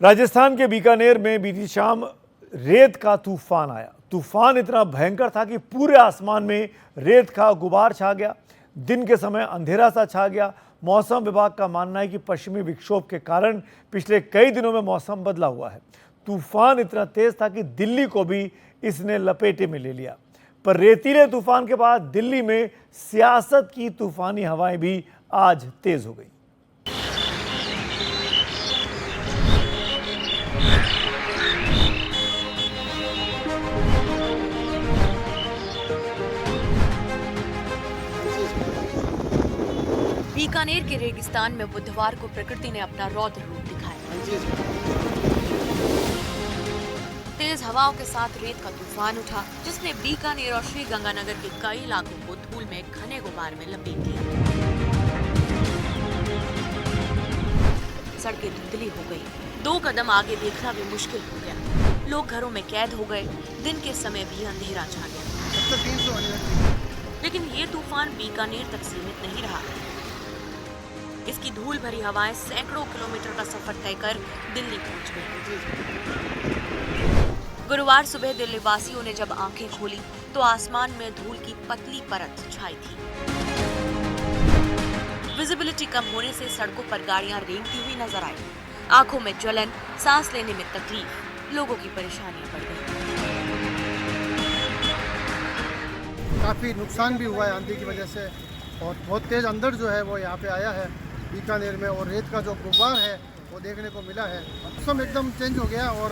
राजस्थान के बीकानेर में बीती शाम रेत का तूफान आया। तूफान इतना भयंकर था कि पूरे आसमान में रेत का गुबार छा गया। दिन के समय अंधेरा सा छा गया। मौसम विभाग का मानना है कि पश्चिमी विक्षोभ के कारण पिछले कई दिनों में मौसम बदला हुआ है। तूफान इतना तेज था कि दिल्ली को भी इसने लपेटे में ले लिया। पर रेतीले तूफान के बाद दिल्ली में सियासत की तूफानी हवाएं भी आज तेज हो गई। बीकानेर के रेगिस्तान में बुधवार को प्रकृति ने अपना रौद्र रूप दिखाया। तेज हवाओं के साथ रेत का तूफान उठा, जिसने बीकानेर और श्री गंगानगर के कई इलाकों को धूल में घने गुबार में लपेट दिया। सड़कें धुंधली हो गई, 2 कदम आगे देखना भी मुश्किल हो गया। लोग घरों में कैद हो गए। दिन के समय भी अंधेरा छा गया। लेकिन ये तूफान बीकानेर तक सीमित नहीं रहा। इसकी धूल भरी हवाएं सैकड़ों किलोमीटर का सफर तय कर दिल्ली पहुंच गई। गुरुवार सुबह दिल्ली वासियों ने जब आंखें खोली तो आसमान में धूल की पतली परत छाई थी। विजिबिलिटी कम होने से सड़कों पर गाड़ियां रेंगती हुई नजर आई। आंखों में जलन, सांस लेने में तकलीफ, लोगों की परेशानियां बढ़ गई। काफी नुकसान भी हुआ है आंधी की वजह से, और बहुत तेज अंदर जो है वो यहाँ पे आया है बीकानेर में, और रेत का जो गुब्बार है वो देखने को मिला है। मौसम एकदम चेंज हो गया और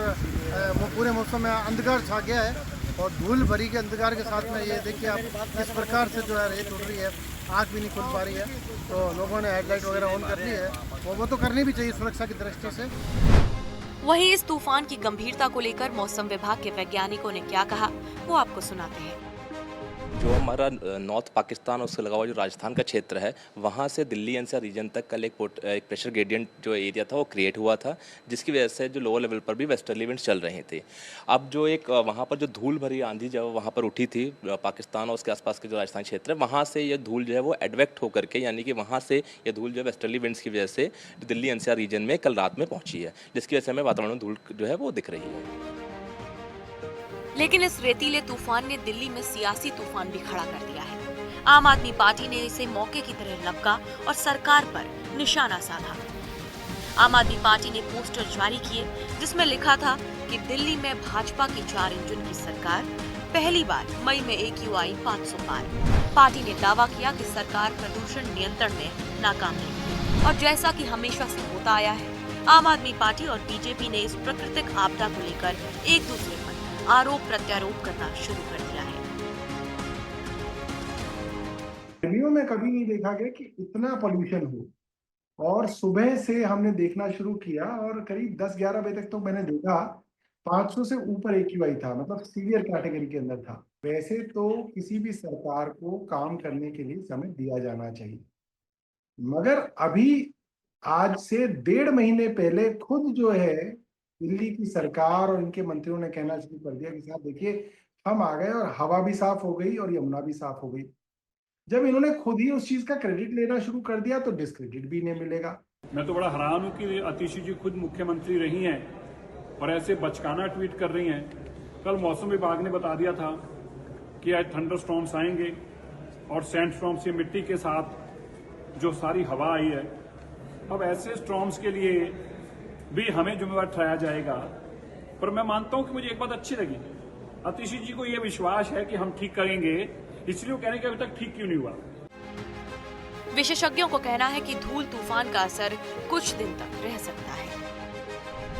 वो पूरे मौसम में अंधकार छा गया है, और धूल भरी के अंधकार के साथ में ये देखिए आप इस प्रकार से जो है रेत उड़ रही है, आँख भी नहीं खुल पा रही है। तो लोगों ने हेडलाइट वगैरह ऑन कर ली है, और वो तो करनी भी चाहिए सुरक्षा की दृष्टि से। वहीं इस तूफान की गंभीरता को लेकर मौसम विभाग के वैज्ञानिकों ने क्या कहा, वो आपको सुनाते हैं। जो हमारा नॉर्थ पाकिस्तान और उसके लगा हुआ जो राजस्थान का क्षेत्र है, वहाँ से दिल्ली एनसीआर रीजन तक कल एक प्रेशर ग्रेडियंट जो एरिया था वो क्रिएट हुआ था, जिसकी वजह से जो लोअर लेवल पर भी वेस्टर्ली विंड्स चल रहे थे। अब जो एक वहाँ पर जो धूल भरी आंधी जब वहाँ पर उठी थी पाकिस्तान और उसके आसपास के जो राजस्थान क्षेत्र है, वहाँ से ये धूल जो है वो एडवेक्ट होकर के, यानी कि वहाँ से ये धूल जो है वेस्टर्ली विंड्स की वजह से दिल्ली एनसीआर रीजन में कल रात में पहुँची है, जिसकी वजह से हमें वातावरण में धूल जो है वो दिख रही है। लेकिन इस रेतीले तूफान ने दिल्ली में सियासी तूफान भी खड़ा कर दिया है। आम आदमी पार्टी ने इसे मौके की तरह लपका और सरकार पर निशाना साधा। आम आदमी पार्टी ने पोस्टर जारी किए जिसमें लिखा था कि दिल्ली में भाजपा की 4 इंजन की सरकार, पहली बार मई में AQI 500 पार। पार्टी ने दावा किया कि सरकार प्रदूषण नियंत्रण में नाकाम रही, और जैसा कि हमेशा से होता आया है, आम आदमी पार्टी और बीजेपी ने इस प्राकृतिक आपदा को लेकर एक दूसरे पर आरोप प्रत्यारोप करना शुरू कर दिया है। गर्मियों में कभी नहीं देखा गया कि इतना पोल्यूशन हो, और सुबह से हमने देखना शुरू किया और करीब 10-11 बजे तक तो मैंने देखा 500 से ऊपर AQI था, मतलब सीवियर कैटेगरी के अंदर था। वैसे तो किसी भी सरकार को काम करने के लिए समय दिया जाना चाहिए, मगर अभी आज से 1.5 महीने पहले खुद जो है दिल्ली की सरकार और इनके मंत्रियों ने कहना शुरू कर दिया कि साहब देखिए हम आ गए और हवा भी साफ हो गई और यमुना भी साफ हो गई। जब इन्होंने खुद ही उस चीज का क्रेडिट लेना शुरू कर दिया तो डिस्क्रेडिट भी नहीं मिलेगा। मैं तो बड़ा हैरान हूं कि आतिशी जी खुद मुख्यमंत्री रही हैं और ऐसे बचकाना ट्वीट कर रही हैं। कल मौसम विभाग ने बता दिया था कि आज थंडर स्टॉर्म्स आएंगे, और सैंड स्टॉर्म से मिट्टी के साथ जो सारी हवा आई है, अब ऐसे स्टॉर्म्स के लिए भी हमें जिम्मेवार ठहराया जाएगा। पर मैं मानता हूं कि मुझे एक बात अच्छी लगी, आतिशी जी को यह विश्वास है कि हम ठीक करेंगे, इसलिए वो कह रहे हैं कि अभी तक ठीक क्यों नहीं हुआ। विशेषज्ञों को कहना है कि धूल तूफान का असर कुछ दिन तक रह सकता है।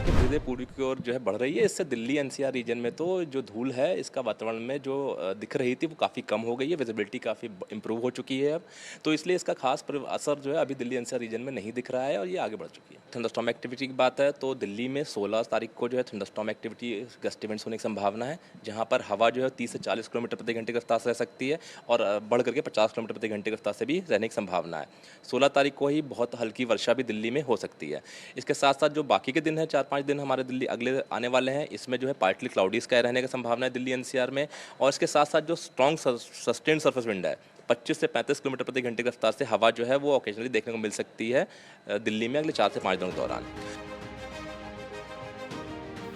धीरे पूर्वी की ओर जो है बढ़ रही है। इससे दिल्ली एनसीआर रीजन में तो जो धूल है इसका वातावरण में जो दिख रही थी वो काफ़ी कम हो गई है, विजिबिलिटी काफ़ी इंप्रूव हो चुकी है अब, तो इसलिए इसका खास असर जो है अभी दिल्ली एनसीआर रीजन में नहीं दिख रहा है और ये आगे बढ़ चुकी है। थंडरस्टॉर्म एक्टिविटी की बात है तो दिल्ली में 16 तारीख को जो है थंडरस्टॉर्म एक्टिविटी गस्ट इवेंट्स होने की संभावना है, जहाँ पर हवा जो है 30 से 40 किलोमीटर प्रति घंटे की रफ्तार से रह सकती है और बढ़ करके 50 किलोमीटर प्रति घंटे की रफ्तार से भी रहने की संभावना है। 16 तारीख को ही बहुत हल्की वर्षा भी दिल्ली में हो सकती है। इसके साथ साथ जो बाकी के दिन है 4-5 दिन हमारे दिल्ली अगले आने वाले हैं, इसमें जो है पार्टली क्लाउडी स्काई रहने की संभावना है दिल्ली एनसीआर में, और इसके साथ साथ जो स्ट्रॉन्ग सस्टेन्ड सरफेस विंड है 25 से 35 किलोमीटर प्रति घंटे की रफ्तार से हवा जो है वो ऑकेजनली देखने को मिल सकती है दिल्ली में अगले 4 से 5 दिनों के दौरान।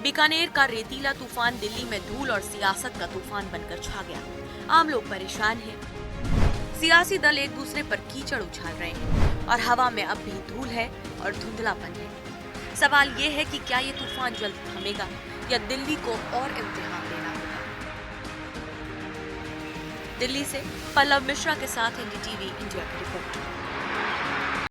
बीकानेर का रेतीला तूफान दिल्ली में धूल और सियासत का तूफान बनकर छा गया। आम लोग परेशान हैं। सियासी दल एक दूसरे पर कीचड़ उछाल रहे हैं और हवा में अब भी धूल है और धुंधलापन है। सवाल ये है कि क्या ये तूफान जल्द थमेगा या दिल्ली को और इम्तिहान देना होगा। दिल्ली से पल्लव मिश्रा के साथ एनडीटीवी इंडिया की रिपोर्ट।